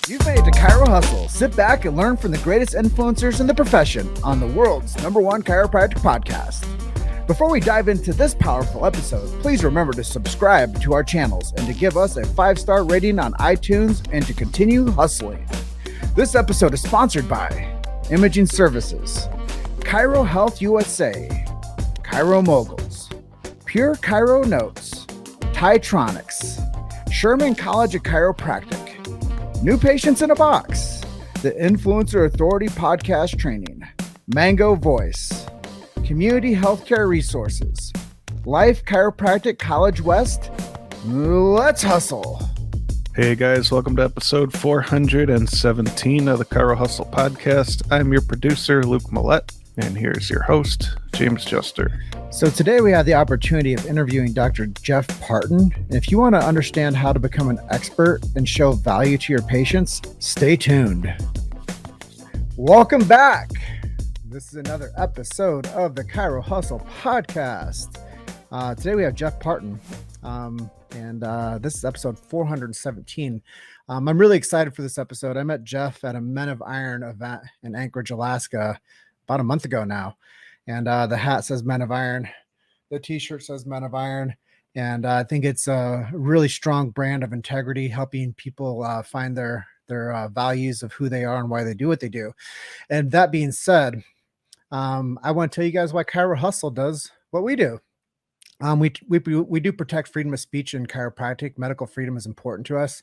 You've made it to Chirohustle. Sit back and learn from the greatest influencers in the profession on the world's #1 chiropractic podcast. Before we dive into this powerful episode, please remember to subscribe to our channels and to give us a 5-star rating on iTunes and to continue hustling. This episode is sponsored by Imaging Services, Chiro Health USA, Chiro Moguls, Pure Chiro Notes, Titronics, Sherman College of Chiropractic, New Patients in a Box, the Influencer Authority Podcast Training, Mango Voice, Community Healthcare Resources, Life Chiropractic College West. Let's hustle. Hey guys, welcome to episode 417 of the Chiro Hustle podcast. I'm your producer, Luke Millette, and here's your host, James Juster. So today we have the opportunity of interviewing Dr. Jeff Parton. And if you want to understand how to become an expert and show value to your patients, stay tuned. Welcome back. This is another episode of the Chiro Hustle podcast. Today we have Jeff Parton, and this is episode 417. I'm really excited for this episode. I met Jeff at a Men of Iron event in Anchorage, Alaska, about a month ago now. And the hat says Men of Iron. The t-shirt says Men of Iron. And I think it's a really strong brand of integrity, helping people find their values of who they are and why they do what they do. And that being said, I want to tell you guys why Chiro Hustle does what we do. We do protect freedom of speech in chiropractic. Medical freedom is important to us.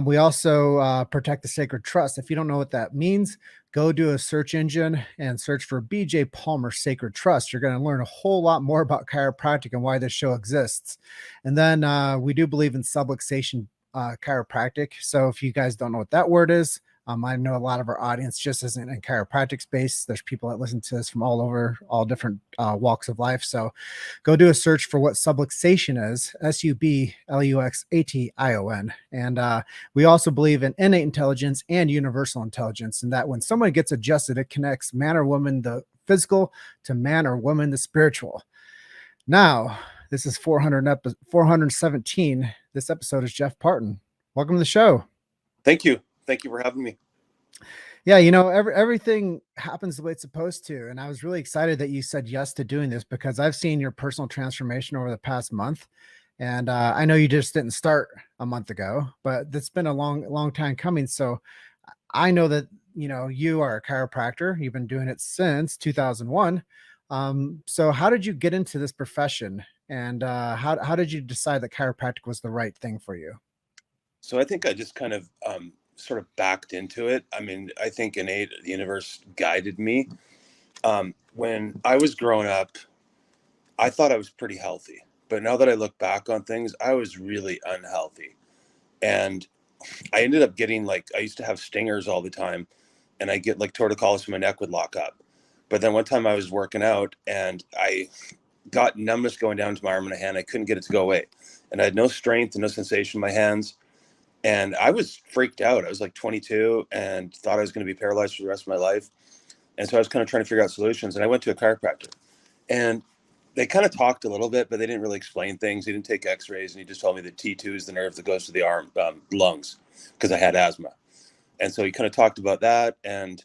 We also protect the sacred trust. If you don't know what that means, go do a search engine and search for BJ Palmer Sacred Trust. You're going to learn a whole lot more about chiropractic and why this show exists. And then we do believe in subluxation chiropractic. So if you guys don't know what that word is, I know a lot of our audience just isn't in chiropractic space. There's people that listen to this from all over, all different walks of life. So go do a search for what subluxation is, SUBLUXATION. And we also believe in innate intelligence and universal intelligence, and that when someone gets adjusted, it connects man or woman, the physical, to man or woman, the spiritual. Now, this is 417. This episode is Jeff Parton. Welcome to the show. Thank you. Thank you for having me. Yeah, you know, everything happens the way it's supposed to. And I was really excited that you said yes to doing this because I've seen your personal transformation over the past month. And I know you just didn't start a month ago, but it's been a long time coming. So I know that, you know, you are a chiropractor. You've been doing it since 2001. So how did you get into this profession? And how did you decide that chiropractic was the right thing for you? So I think I just kind of sort of backed into it. I mean, I think innate, the universe guided me. When I was growing up, I thought I was pretty healthy, but now that I look back on things, I was really unhealthy. And I ended up getting I used to have stingers all the time, and I get torticollis when my neck would lock up. But then one time I was working out and I got numbness going down to my arm and a hand. I couldn't get it to go away. And I had no strength and no sensation in my hands. And I was freaked out. I was 22 and thought I was going to be paralyzed for the rest of my life. And so I was kind of trying to figure out solutions. And I went to a chiropractor. And they kind of talked a little bit, but they didn't really explain things. He didn't take x-rays. And he just told me that T2 is the nerve that goes to the arm, lungs, because I had asthma. And so he kind of talked about that. And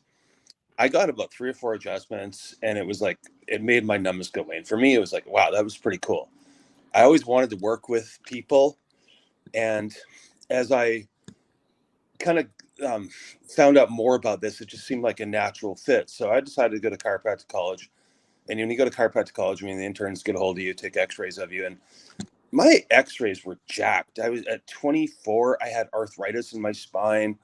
I got about 3 or 4 adjustments. And it was it made my numbness go away. And for me, it was wow, that was pretty cool. I always wanted to work with people. And as I kind of found out more about this, it just seemed like a natural fit. So I decided to go to chiropractic college. And when you go to chiropractic college, I mean, the interns get a hold of you, take x-rays of you. And my x-rays were jacked. I was at 24. I had arthritis in my spine,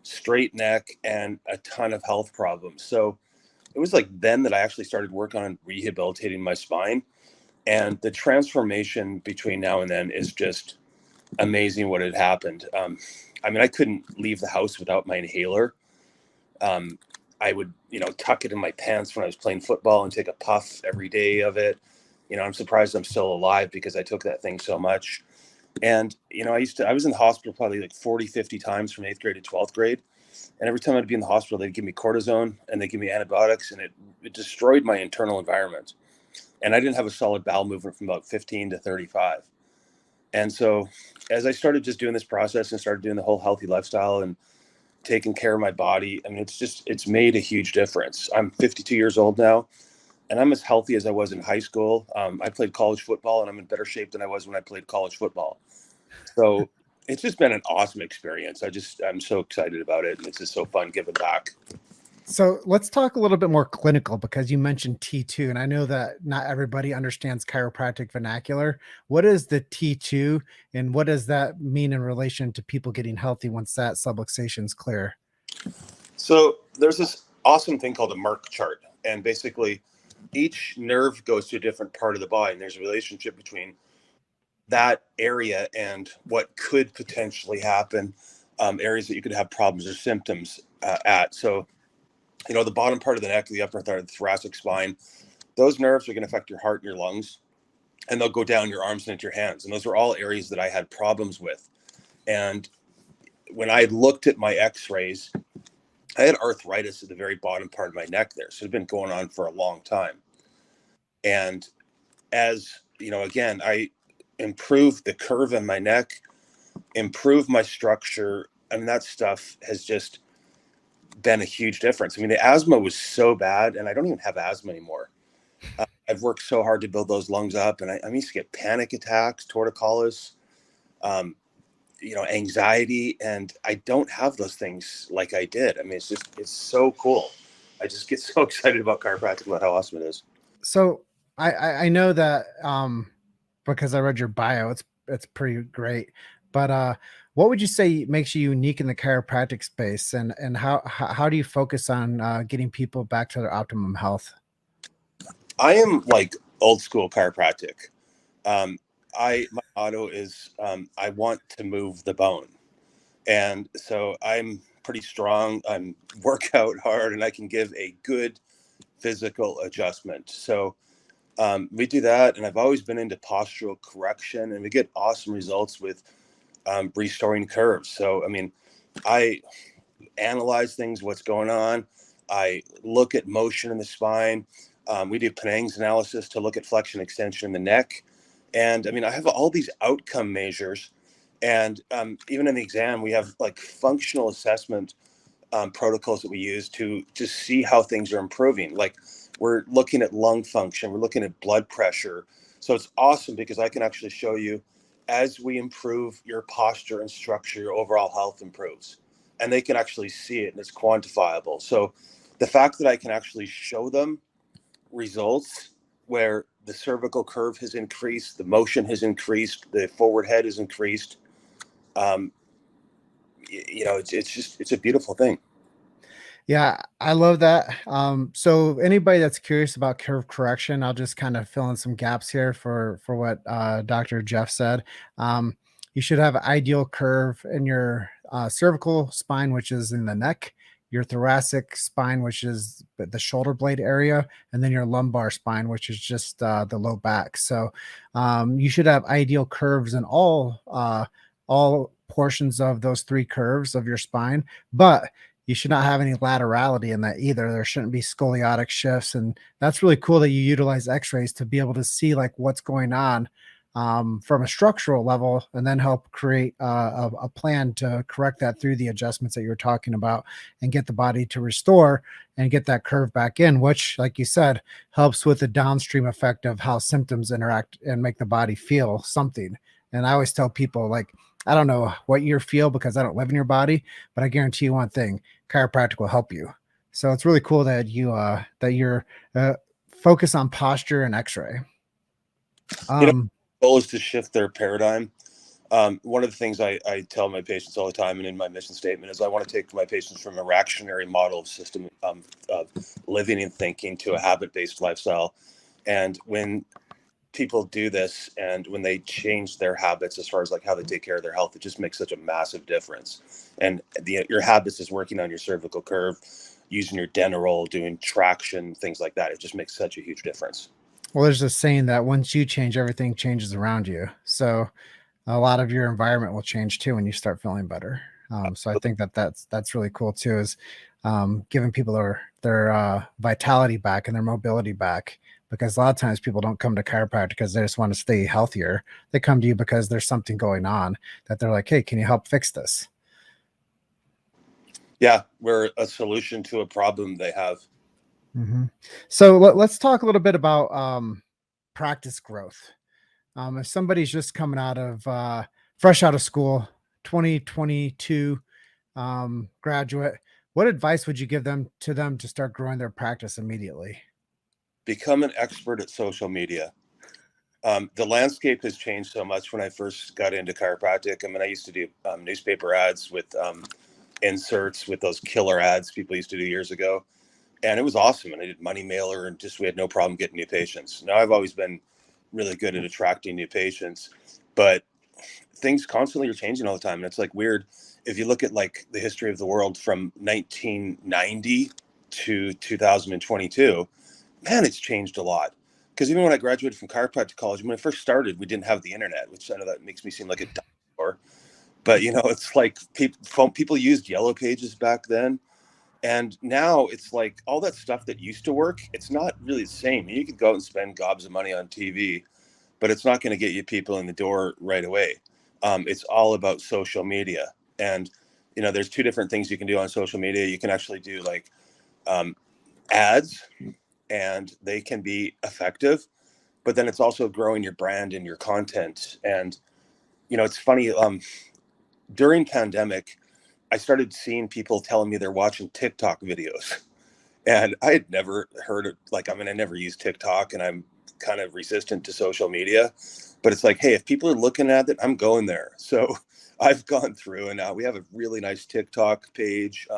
straight neck, and a ton of health problems. So it was then that I actually started work on rehabilitating my spine. And the transformation between now and then is just amazing what had happened. I mean, I couldn't leave the house without my inhaler. I would, tuck it in my pants when I was playing football and take a puff every day of it. I'm surprised I'm still alive because I took that thing so much. And, I was in the hospital probably 40, 50 times from 8th grade to 12th grade. And every time I'd be in the hospital, they'd give me cortisone and they'd give me antibiotics, and it destroyed my internal environment. And I didn't have a solid bowel movement from about 15 to 35. And so as I started just doing this process and started doing the whole healthy lifestyle and taking care of my body. I mean, it's made a huge difference. I'm 52 years old now, and I'm as healthy as I was in high school. I played college football, and I'm in better shape than I was when I played college football. So it's just been an awesome experience. I'm so excited about it, and it's just so fun giving back. So let's talk a little bit more clinical, because you mentioned T2, and I know that not everybody understands chiropractic vernacular. What is the T2, and what does that mean in relation to people getting healthy once that subluxation is clear? So there's this awesome thing called a Merck chart, and basically each nerve goes to a different part of the body, and there's a relationship between that area and what could potentially happen, areas that you could have problems or symptoms at. So, the bottom part of the neck, the upper part of the thoracic spine, those nerves are going to affect your heart and your lungs, and they'll go down your arms and into your hands. And those are all areas that I had problems with. And when I looked at my x-rays, I had arthritis at the very bottom part of my neck there. So it had been going on for a long time. And as, again, I improved the curve in my neck, improved my structure. I mean, that stuff has just been a huge difference. I mean, the asthma was so bad, and I don't even have asthma anymore. I've worked so hard to build those lungs up, and I used to get panic attacks, torticollis, anxiety, and I don't have those things like I did. I mean, it's so cool. I just get so excited about chiropractic, about how awesome it is. So I know that because I read your bio, it's pretty great. But what would you say makes you unique in the chiropractic space, and how do you focus on getting people back to their optimum health? I am like old school chiropractic. My motto is I want to move the bone, and so I'm pretty strong. I'm work out hard, and I can give a good physical adjustment. So we do that, and I've always been into postural correction, and we get awesome results with restoring curves. So, I mean, I analyze things, what's going on. I look at motion in the spine. We do Penang's analysis to look at flexion extension in the neck. And I mean, I have all these outcome measures. And even in the exam, we have like functional assessment protocols that we use to see how things are improving. Like we're looking at lung function, we're looking at blood pressure. So it's awesome because I can actually show you as we improve your posture and structure, your overall health improves. And they can actually see it, and it's quantifiable. So the fact that I can actually show them results where the cervical curve has increased, the motion has increased, the forward head has increased, it's a beautiful thing. Yeah, I love that. So anybody that's curious about curve correction, I'll just kind of fill in some gaps here for what Dr. Jeff said. You should have an ideal curve in your cervical spine, which is in the neck, your thoracic spine, which is the shoulder blade area, and then your lumbar spine, which is just the low back. So you should have ideal curves in all portions of those three curves of your spine, but you should not have any laterality in that either. There shouldn't be scoliotic shifts. And that's really cool that you utilize x-rays to be able to see like what's going on from a structural level, and then help create a plan to correct that through the adjustments that you're talking about, and get the body to restore and get that curve back in, which, like you said, helps with the downstream effect of how symptoms interact and make the body feel something. And I always tell people, like, I don't know what you feel because I don't live in your body, but I guarantee you one thing: chiropractic will help you. So it's really cool that you're focused on posture and x-ray. The goal is to shift their paradigm. One of the things I tell my patients all the time, and in my mission statement, is I want to take my patients from a reactionary model of system of living and thinking to a habit-based lifestyle. And when people do this, and when they change their habits as far as like how they take care of their health, it just makes such a massive difference. And your habits is working on your cervical curve, using your Denerol, doing traction, things like that. It just makes such a huge difference. Well, there's this saying that once you change, everything changes around you. So a lot of your environment will change too when you start feeling better. So I think that's really cool too, is giving people their vitality back and their mobility back. Because a lot of times people don't come to chiropractic because they just want to stay healthier. They come to you because there's something going on that they're like, hey, can you help fix this? Yeah, we're a solution to a problem they have. Mm-hmm. So let's talk a little bit about practice growth. If somebody's just coming out of fresh out of school, 2022 graduate, what advice would you give them to start growing their practice immediately? Become an expert at social media. The landscape has changed so much. When I first got into chiropractic, I mean, I used to do newspaper ads with inserts with those killer ads people used to do years ago. And it was awesome. And I did money mailer and we had no problem getting new patients. Now I've always been really good at attracting new patients, but things constantly are changing all the time. And it's like weird. If you look at like the history of the world from 1990 to 2022, man, it's changed a lot. Because even when I graduated from chiropractic college, when I first started, we didn't have the internet, which I know that makes me seem like a dinosaur. But it's like people used yellow pages back then. And now it's like all that stuff that used to work, it's not really the same. You could go out and spend gobs of money on TV, but it's not going to get you people in the door right away. It's all about social media. And, there's two different things you can do on social media. You can actually do like ads, and they can be effective, but then it's also growing your brand and your content. And, it's funny, during pandemic, I started seeing people telling me they're watching TikTok videos. And I had never heard of I never used TikTok, and I'm kind of resistant to social media, but it's like, hey, if people are looking at it, I'm going there. So I've gone through, and now we have a really nice TikTok page.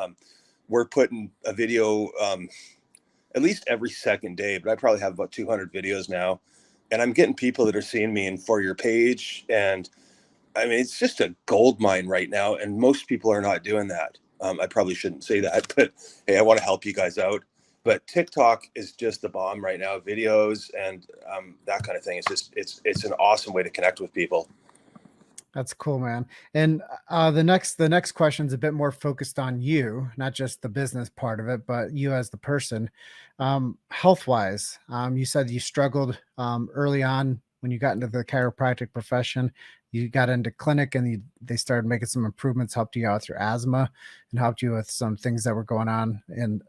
We're putting a video at least every second day, but I probably have about 200 videos now. And I'm getting people that are seeing me in For Your Page. And I mean, it's just a gold mine right now. And most people are not doing that. I probably shouldn't say that, but hey, I want to help you guys out. But TikTok is just the bomb right now. Videos and that kind of thing. It's an awesome way to connect with people. That's cool, man. And the next question is a bit more focused on you, not just the business part of it, but you as the person. Health wise, you said you struggled early on when you got into the chiropractic profession. You got into clinic, and they started making some improvements, helped you out with your asthma, and helped you with some things that were going on, and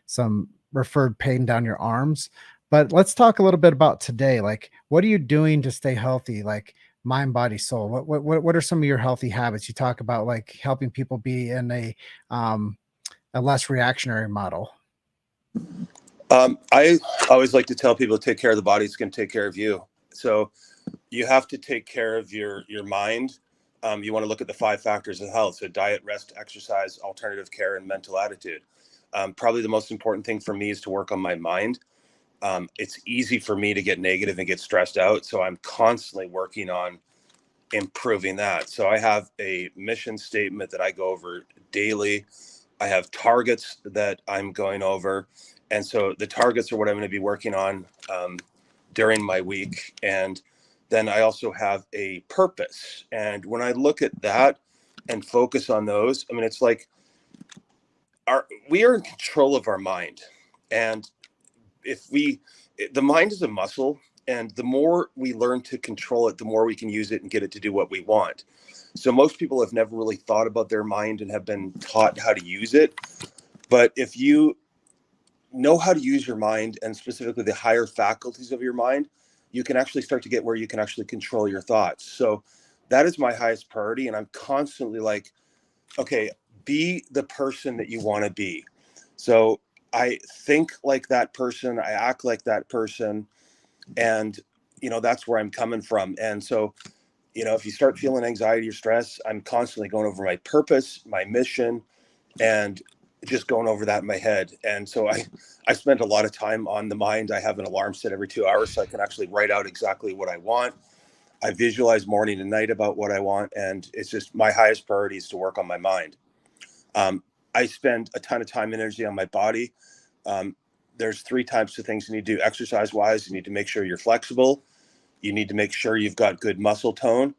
some referred pain down your arms. But let's talk a little bit about today. Like, what are you doing to stay healthy? Like, mind, body, soul. What are some of your healthy habits? You talk about like helping people be in a less reactionary model. I always like to tell people to take care of the body. It's going to take care of you. So you have to take care of your mind. You want to look at the 5 factors of health. So diet, rest, exercise, alternative care, and mental attitude. Probably the most important thing for me is to work on my mind. It's easy for me to get negative and get stressed out. So I'm constantly working on improving that. So I have a mission statement that I go over daily. I have targets that I'm going over. And so the targets are what I'm going to be working on during my week. And then I also have a purpose. And when I look at that and focus on those, I mean, it's like we are in control of our mind. And the mind is a muscle, and the more we learn to control it, the more we can use it and get it to do what we want. So most people have never really thought about their mind and have been taught how to use it. But if you know how to use your mind, and specifically the higher faculties of your mind, you can actually start to get where you can actually control your thoughts. So that is my highest priority. And I'm constantly like, okay, be the person that you want to be. So I think like that person, I act like that person, and that's where I'm coming from. And so if you start feeling anxiety or stress, I'm constantly going over my purpose, my mission, and just going over that in my head. And so I spend a lot of time on the mind. I have an alarm set every 2 hours so I can actually write out exactly what I want. I visualize morning and night about what I want, and it's just my highest priority is to work on my mind. I spend a ton of time and energy on my body. There's 3 types of things you need to do exercise wise. You need to make sure you're flexible. You need to make sure you've got good muscle tone,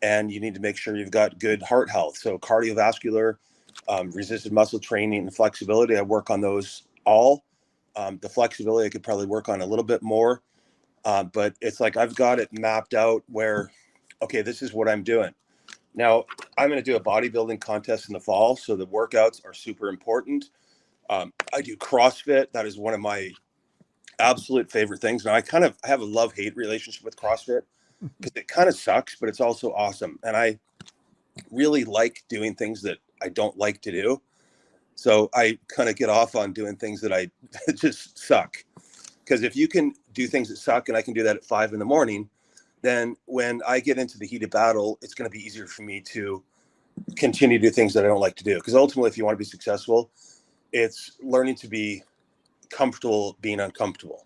and you need to make sure you've got good heart health. So cardiovascular, resisted muscle training, and flexibility. I work on those all. The flexibility I could probably work on a little bit more, but it's like I've got it mapped out where, okay, this is what I'm doing. Now, I'm going to do a bodybuilding contest in the fall, so the workouts are super important. I do CrossFit. That is one of my absolute favorite things. Now, I have a love-hate relationship with CrossFit because it kind of sucks, but it's also awesome. And I really like doing things that I don't like to do. So I kind of get off on doing things that I just suck. Because if you can do things that suck and I can do that at 5 a.m, then when I get into the heat of battle, it's going to be easier for me to continue to do things that I don't like to do. Because ultimately, if you want to be successful, it's learning to be comfortable being uncomfortable.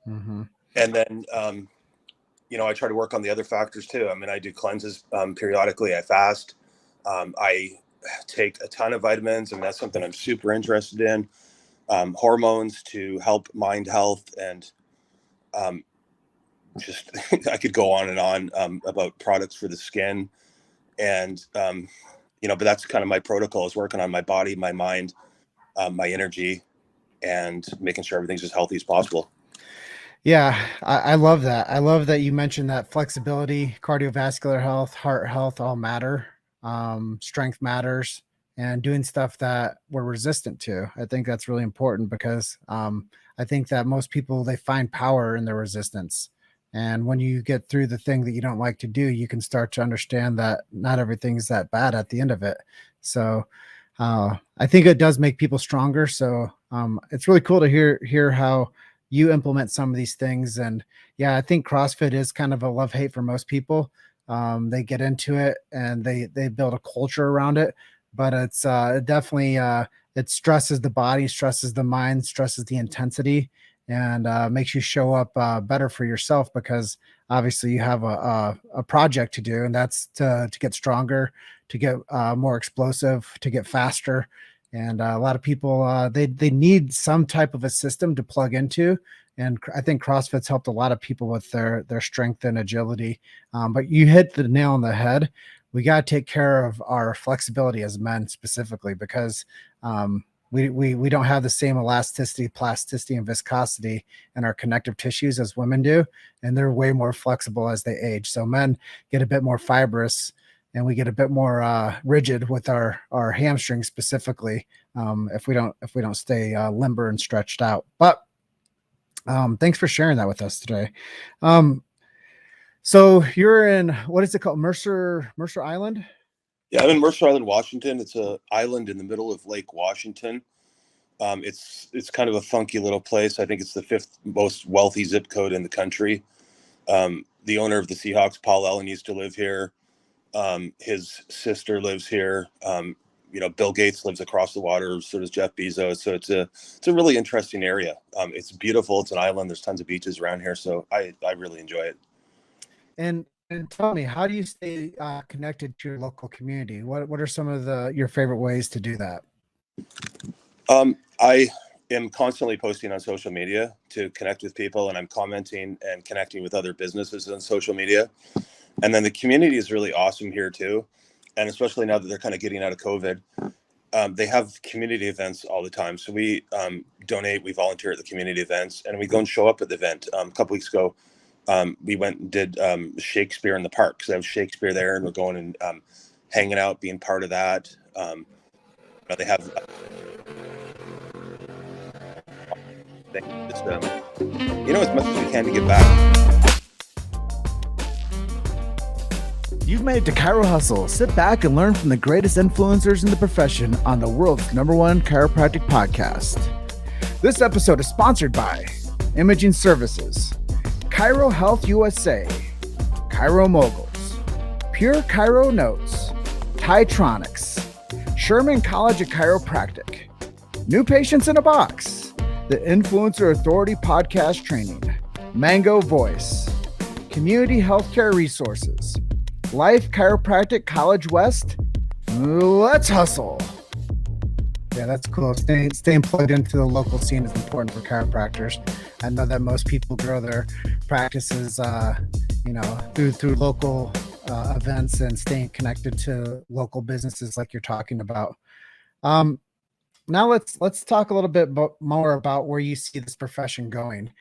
Mm-hmm. And then, I try to work on the other factors too. I mean, I do cleanses periodically. I fast. I take a ton of vitamins, and that's something I'm super interested in. Hormones to help mind health, and just I could go on and on about products for the skin, and but that's kind of my protocol, is working on my body, my mind, my energy, and making sure everything's as healthy as possible. Yeah, I love that. I love that you mentioned that flexibility, cardiovascular health, heart health all matter. Strength matters, and doing stuff that we're resistant to. I think that's really important because I think that most people, they find power in their resistance. And when you get through the thing that you don't like to do, you can start to understand that not everything's that bad at the end of it. So I think it does make people stronger. So it's really cool to hear how you implement some of these things. And yeah, I think CrossFit is kind of a love-hate for most people. They get into it and they build a culture around it, but it's it definitely it stresses the body, stresses the mind, stresses the intensity, and makes you show up better for yourself, because obviously you have a project to do, and that's to get stronger, to get more explosive, to get faster. And a lot of people, they need some type of a system to plug into. And I think CrossFit's helped a lot of people with their strength and agility. But you hit the nail on the head. We got to take care of our flexibility as men specifically, because we don't have the same elasticity, plasticity, and viscosity in our connective tissues as women do. And they're way more flexible as they age. So men get a bit more fibrous, and we get a bit more rigid with our hamstrings specifically, if we don't stay limber and stretched out. But thanks for sharing that with us today. So you're in, what is it called, Mercer Island? Yeah, I'm in Mercer Island, Washington. It's an island in the middle of Lake Washington. It's kind of a funky little place. I think it's the 5th most wealthy zip code in the country. The owner of the Seahawks, Paul Allen, used to live here. His sister lives here. Bill Gates lives across the water. So does Jeff Bezos. So it's a really interesting area. It's beautiful. It's an island. There's tons of beaches around here. So I really enjoy it. And tell me, how do you stay connected to your local community? What are some of your favorite ways to do that? I am constantly posting on social media to connect with people, and I'm commenting and connecting with other businesses on social media. And then the community is really awesome here too. And especially now that they're kind of getting out of COVID, they have community events all the time. So we donate, we volunteer at the community events, and we go and show up at the event. A couple weeks ago, we went and did Shakespeare in the park, because I have Shakespeare there, and we're going and hanging out, being part of that. They have just, as much as we can to give back. You've made it to Chiro Hustle. Sit back and learn from the greatest influencers in the profession on the world's #1 chiropractic podcast. This episode is sponsored by Imaging Services, Chiro Health USA, Chiro Moguls, Pure Chiro Notes, Titronics, Sherman College of Chiropractic, New Patients in a Box, the Influencer Authority Podcast Training, Mango Voice, Community Healthcare Resources, Life Chiropractic College West. Let's hustle. Yeah, that's cool. Staying plugged into the local scene is important for chiropractors. I know that most people grow their practices, through local events and staying connected to local businesses like you're talking about. Now let's talk a little bit more about where you see this profession going.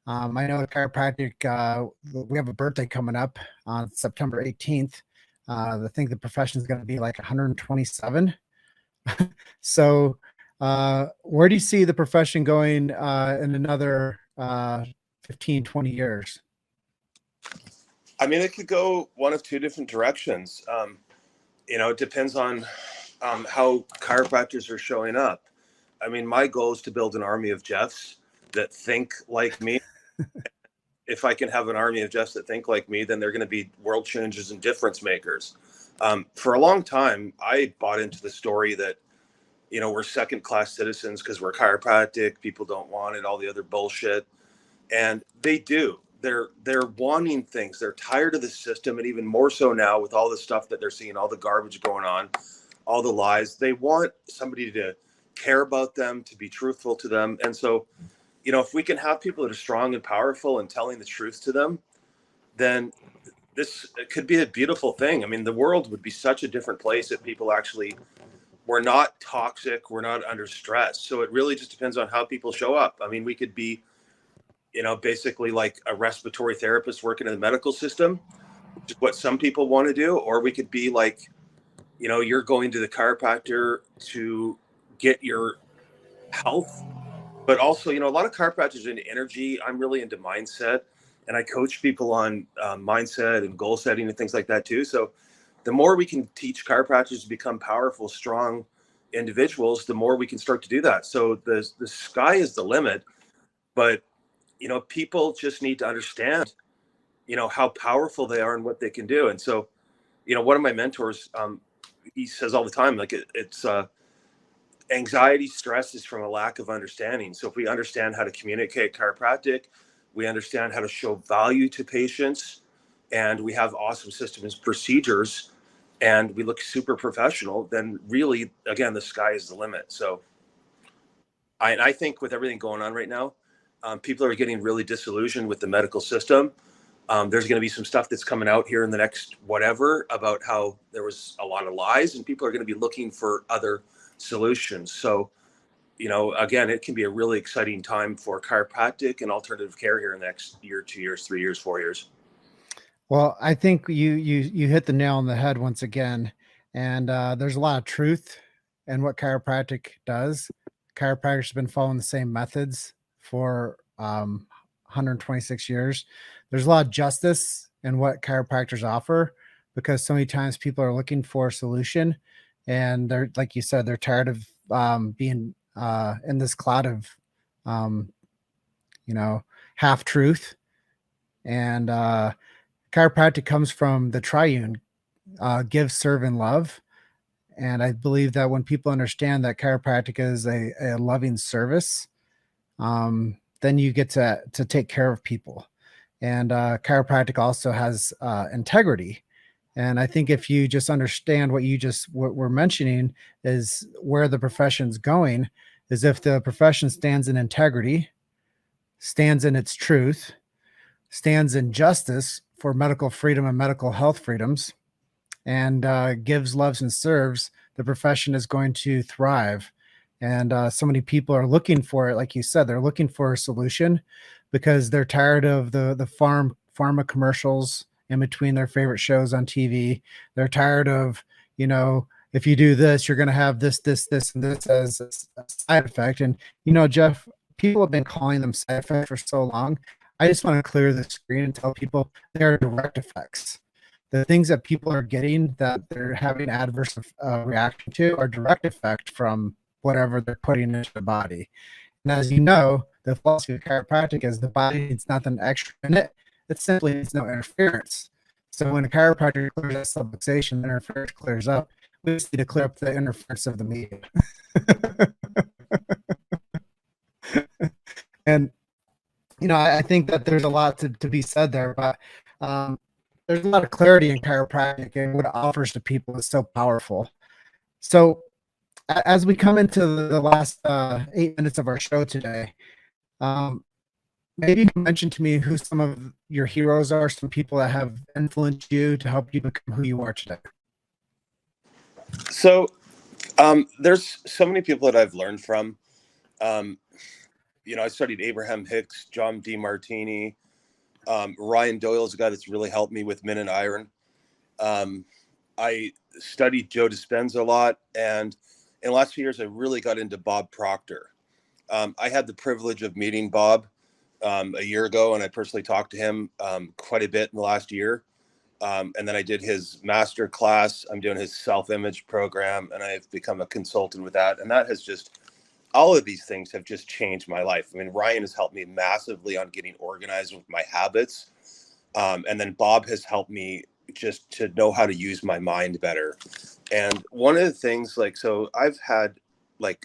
I know at chiropractic, we have a birthday coming up on September 18th. I think the profession is going to be like 127. So, where do you see the profession going in another 15, 20 years? I mean, it could go one of two different directions. It depends on how chiropractors are showing up. I mean, my goal is to build an army of Jeffs that think like me. If I can have an army of Jeffs that think like me, then they're going to be world changers and difference makers. For a long time, I bought into the story that, we're second class citizens because we're chiropractic. People don't want it, all the other bullshit. And they do. They're wanting things. They're tired of the system. And even more so now with all the stuff that they're seeing, all the garbage going on, all the lies. They want somebody to care about them, to be truthful to them. And so, if we can have people that are strong and powerful and telling the truth to them, then this could be a beautiful thing. I mean, the world would be such a different place if people actually were not toxic, we're not under stress. So it really just depends on how people show up. I mean, we could be, basically like a respiratory therapist working in the medical system, which is what some people want to do, or we could be like, you're going to the chiropractor to get your health. But also, a lot of chiropractors are into energy. I'm really into mindset, and I coach people on mindset and goal setting and things like that too. So the more we can teach chiropractors to become powerful, strong individuals, the more we can start to do that. So the sky is the limit, but people just need to understand, how powerful they are and what they can do. And so, one of my mentors, he says all the time, like it's anxiety, stress is from a lack of understanding. So if we understand how to communicate chiropractic, we understand how to show value to patients, and we have awesome systems, procedures, and we look super professional, then really, again, the sky is the limit. So I think with everything going on right now, people are getting really disillusioned with the medical system. There's going to be some stuff that's coming out here in the next whatever about how there was a lot of lies, and people are going to be looking for other solutions. So, again, it can be a really exciting time for chiropractic and alternative care here in the next year, 2 years, 3 years, 4 years. Well, I think you hit the nail on the head once again, and there's a lot of truth in what chiropractic does. Chiropractors have been following the same methods for 126 years. There's a lot of justice in what chiropractors offer, because so many times people are looking for a solution, and they're, like you said, they're tired of being in this cloud of um, half truth. And chiropractic comes from the triune, give, serve, and love. And I believe that when people understand that chiropractic is a loving service, then you get to take care of people. And chiropractic also has integrity. And I think if you just understand what we're mentioning is where the profession's going, is if the profession stands in integrity, stands in its truth, stands in justice for medical freedom and medical health freedoms, and gives, loves, and serves, the profession is going to thrive. And so many people are looking for it. Like you said, they're looking for a solution because they're tired of the pharma commercials in between their favorite shows on TV. They're tired of, if you do this, you're going to have this, and this as a side effect. And, Jeff, people have been calling them side effects for so long. I just want to clear the screen and tell people they are direct effects. The things that people are getting that they're having adverse reaction to are direct effect from whatever they're putting into the body. And as you know, the philosophy of chiropractic is the body needs nothing extra in it. It simply needs no interference. So when a chiropractor clears that subluxation, the interference clears up. We just need to clear up the interference of the media. And, I think that there's a lot to be said there, but there's a lot of clarity in chiropractic, and what it offers to people is so powerful. So as we come into the last 8 minutes of our show today, maybe you can mention to me who some of your heroes are, some people that have influenced you to help you become who you are today. So there's so many people that I've learned from. I studied Abraham Hicks, John DeMartini, Ryan Doyle's a guy that's really helped me with Men and Iron. I studied Joe Dispenza a lot, and in the last few years, I really got into Bob Proctor. I had the privilege of meeting Bob a year ago, and I personally talked to him quite a bit in the last year. And then I did his master class. I'm doing his self-image program, and I've become a consultant with that. And that has just, all of these things have just changed my life. I mean, Ryan has helped me massively on getting organized with my habits. And then Bob has helped me just to know how to use my mind better. And one of the things, like, so I've had, like,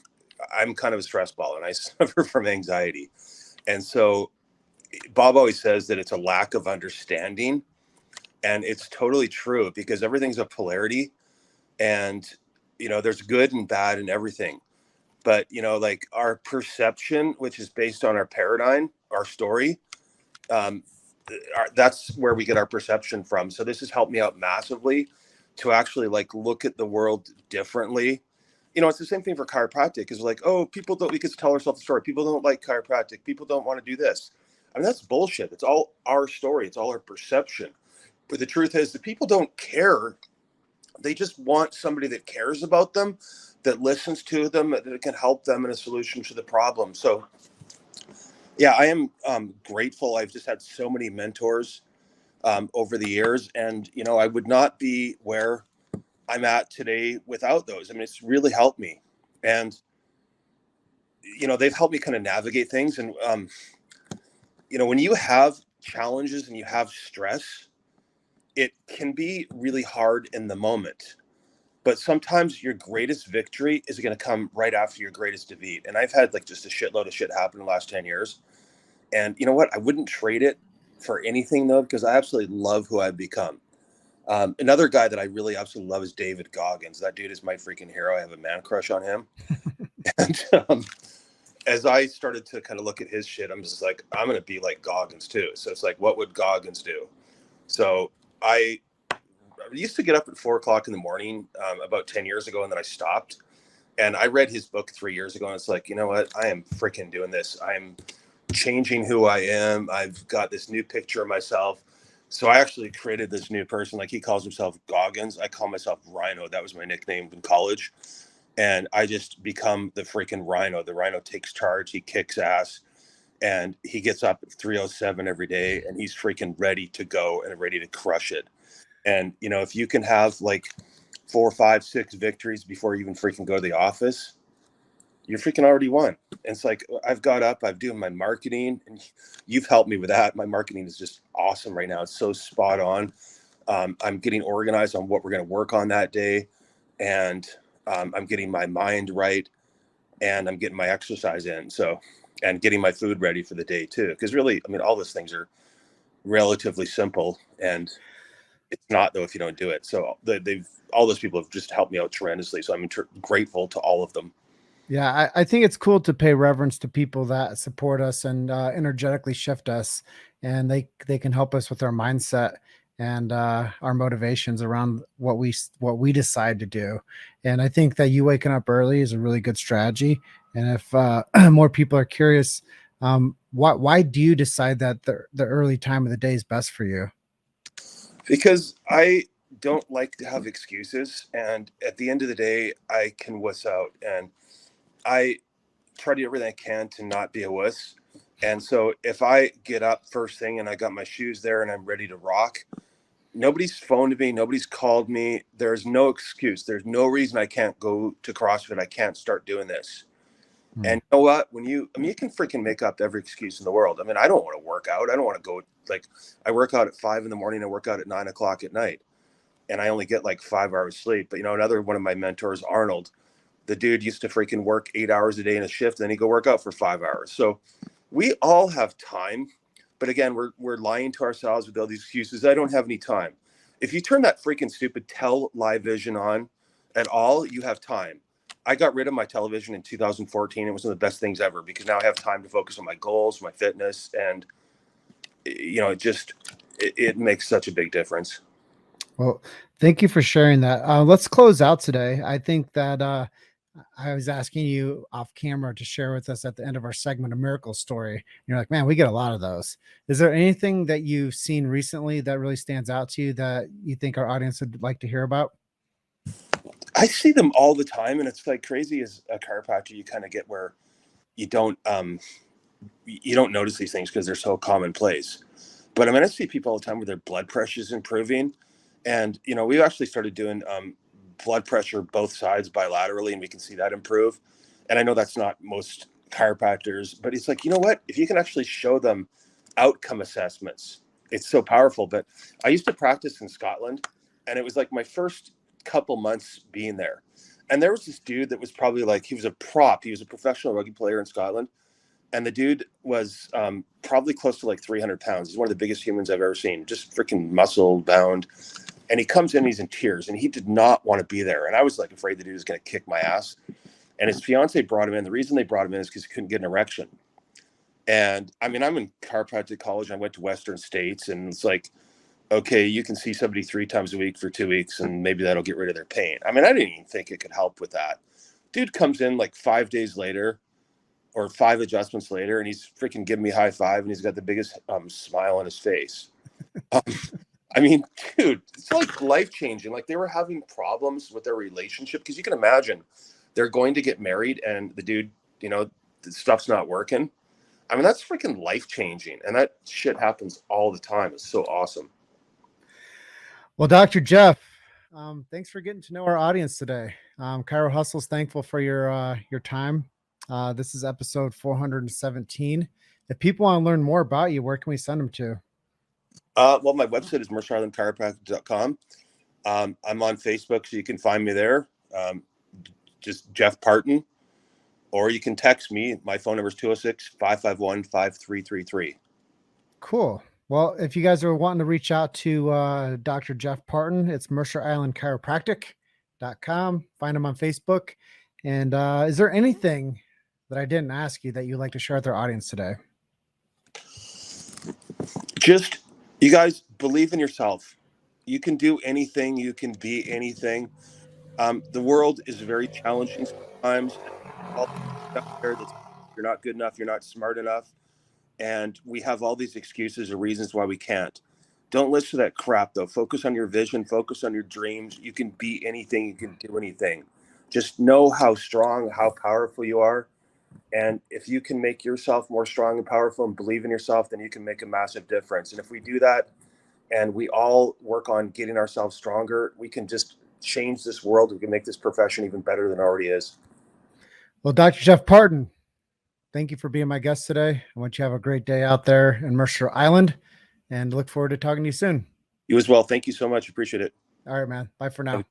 I'm kind of a stress ball and I suffer from anxiety. And so Bob always says that it's a lack of understanding. And it's totally true because everything's a polarity, and, there's good and bad in everything. But, like our perception, which is based on our paradigm, our story, um, that's where we get our perception from. So this has helped me out massively to actually like look at the world differently. It's the same thing for chiropractic. Is like, oh, people don't, we could tell ourselves the story. People don't like chiropractic. People don't want to do this. I mean, that's bullshit. It's all our story. It's all our perception. But the truth is the people don't care. They just want somebody that cares about them, that listens to them, that can help them in a solution to the problem. So yeah, I am grateful. I've just had so many mentors over the years, and I would not be where I'm at today without those. I mean, it's really helped me, and they've helped me kind of navigate things. And when you have challenges and you have stress, it can be really hard in the moment. But sometimes your greatest victory is going to come right after your greatest defeat. And I've had like just a shitload of shit happen in the last 10 years. And you know what? I wouldn't trade it for anything though, because I absolutely love who I've become. Another guy that I really absolutely love is David Goggins. That dude is my freaking hero. I have a man crush on him. And as I started to kind of look at his shit, I'm just like, I'm going to be like Goggins too. So it's like, what would Goggins do? So I used to get up at 4:00 in the morning about 10 years ago, and then I stopped. And I read his book 3 years ago, and it's like, you know what? I am freaking doing this. I'm changing who I am. I've got this new picture of myself. So I actually created this new person. Like he calls himself Goggins. I call myself Rhino. That was my nickname in college. And I just become the freaking Rhino. The Rhino takes charge. He kicks ass. And he gets up at 3:07 every day, and he's freaking ready to go and ready to crush it. And, if you can have like 4, 5, 6 victories before you even freaking go to the office, you're freaking already won. And it's like, I've got up, I've doing my marketing, and you've helped me with that. My marketing is just awesome right now. It's so spot on. I'm getting organized on what we're going to work on that day. And I'm getting my mind right, and I'm getting my exercise in. So, and getting my food ready for the day too. Because really, I mean, all those things are relatively simple, and it's not though if you don't do it. So all those people have just helped me out tremendously. So I'm grateful to all of them. Yeah, I think it's cool to pay reverence to people that support us and energetically shift us, and they can help us with our mindset and our motivations around what we decide to do. And I think that you waking up early is a really good strategy. And if more people are curious, why do you decide that the early time of the day is best for you? Because I don't like to have excuses, and at the end of the day, I can wuss out, and I try to do everything I can to not be a wuss. And so if I get up first thing and I got my shoes there and I'm ready to rock, nobody's phoned me, nobody's called me. There's no excuse. There's no reason I can't go to CrossFit. I can't start doing this. And you know what? You can freaking make up every excuse in the world. I mean, I don't want to work out. I don't want to go, like, I work out at 5 in the morning. I work out at 9 o'clock at night, and I only get like 5 hours sleep. But another one of my mentors, Arnold, the dude used to freaking work 8 hours a day in a shift. And then he'd go work out for 5 hours. So we all have time. But again, we're lying to ourselves with all these excuses. I don't have any time. If you turn that freaking stupid live vision on at all, you have time. I got rid of my television in 2014. It was one of the best things ever because now I have time to focus on my goals, my fitness, and it makes such a big difference. Well, thank you for sharing that. Let's close out today. I think that I was asking you off camera to share with us at the end of our segment a miracle story. And you're like, man, we get a lot of those. Is there anything that you've seen recently that really stands out to you that you think our audience would like to hear about? I see them all the time, and it's like crazy as a chiropractor, you kind of get where you don't notice these things because they're so commonplace. But I mean, I see people all the time where their blood pressure is improving, and we've actually started doing blood pressure both sides bilaterally, and we can see that improve. And I know that's not most chiropractors, but it's like, you know what? If you can actually show them outcome assessments, it's so powerful. But I used to practice in Scotland, and it was like my first couple months being there. And there was this dude that was probably like, he was a prop. He was a professional rugby player in Scotland. And the dude was probably close to like 300 pounds. He's one of the biggest humans I've ever seen, just freaking muscle bound. And he comes in, he's in tears, and he did not want to be there. And I was like afraid the dude was going to kick my ass. And his fiance brought him in. The reason they brought him in is because he couldn't get an erection. And I mean, I'm in chiropractic college. I went to Western States, and it's like, okay, you can see somebody 3 times a week for 2 weeks, and maybe that'll get rid of their pain. I mean, I didn't even think it could help with that. Dude comes in like 5 days later or 5 adjustments later, and he's freaking giving me a high five, and he's got the biggest smile on his face. I mean, dude, it's like life-changing. Like, they were having problems with their relationship, because you can imagine they're going to get married, and the dude, the stuff's not working. I mean, that's freaking life-changing, and that shit happens all the time. It's so awesome. Well, Dr. Jeff, thanks for getting to know our audience today. Chiro Hustle's thankful for your time. This is episode 417. If people want to learn more about you, where can we send them to? Well, my website is mercerislandchiropractic.com. I'm on Facebook, so you can find me there. Just Jeff Parton, or you can text me. My phone number is 206-551-5333. Cool. Well, if you guys are wanting to reach out to Dr. Jeff Parton, it's Mercer Island Chiropractic.com. Find him on Facebook. And is there anything that I didn't ask you that you'd like to share with our audience today? Just, you guys, believe in yourself. You can do anything. You can be anything. The world is very challenging sometimes. All stuff there that's, you're not good enough. You're not smart enough. And we have all these excuses or reasons why we can't. Don't listen to that crap, though. Focus on your vision. Focus on your dreams. You can be anything. You can do anything. Just know how strong, how powerful you are. And if you can make yourself more strong and powerful and believe in yourself, then you can make a massive difference. And if we do that and we all work on getting ourselves stronger, we can just change this world. We can make this profession even better than it already is. Well, Dr. Jeff Parton, thank you for being my guest today. I want you to have a great day out there in Mercer Island, and look forward to talking to you soon. You as well. Thank you so much. Appreciate it. All right, man. Bye for now.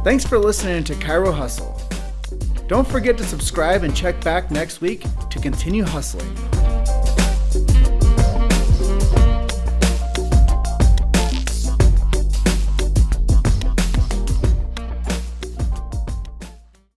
Thanks for listening to Chiro Hustle. Don't forget to subscribe and check back next week to continue hustling.